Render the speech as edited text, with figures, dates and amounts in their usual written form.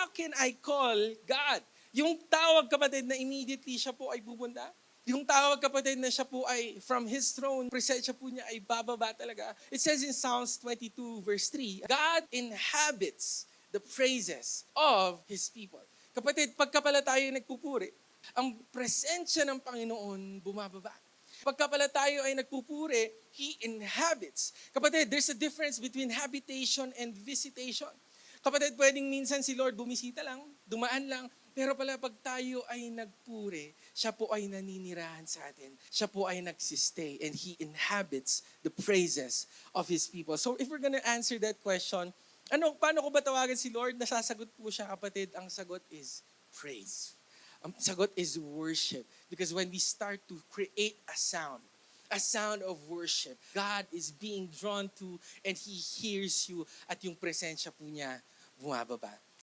how can I call God? Yung tawag, kapatid, na immediately siya po ay pupunta. Yung tawag, kapatid, na siya po ay from His throne, presensya po niya ay bababa talaga. It says in Psalms 22 verse 3, God inhabits the praises of His people. Kapatid, pagka pala tayo nagpupuri, ang presensya ng Panginoon bumababa. Pagka pala tayo ay nagpupuri, He inhabits. Kapatid, there's a difference between habitation and visitation. Kapatid, pwedeng minsan si Lord bumisita lang, dumaan lang, pero pala pag tayo ay nagpuri, siya po ay naninirahan sa atin. Siya po ay nagsistay and He inhabits the praises of His people. So if we're gonna answer that question, paano ko ba tawagan si Lord? Nasasagot po siya, kapatid. Ang sagot is praise. Ang sagot is worship. Because when we start to create a sound of worship, God is being drawn to and He hears you at yung presensya po niya bumababa.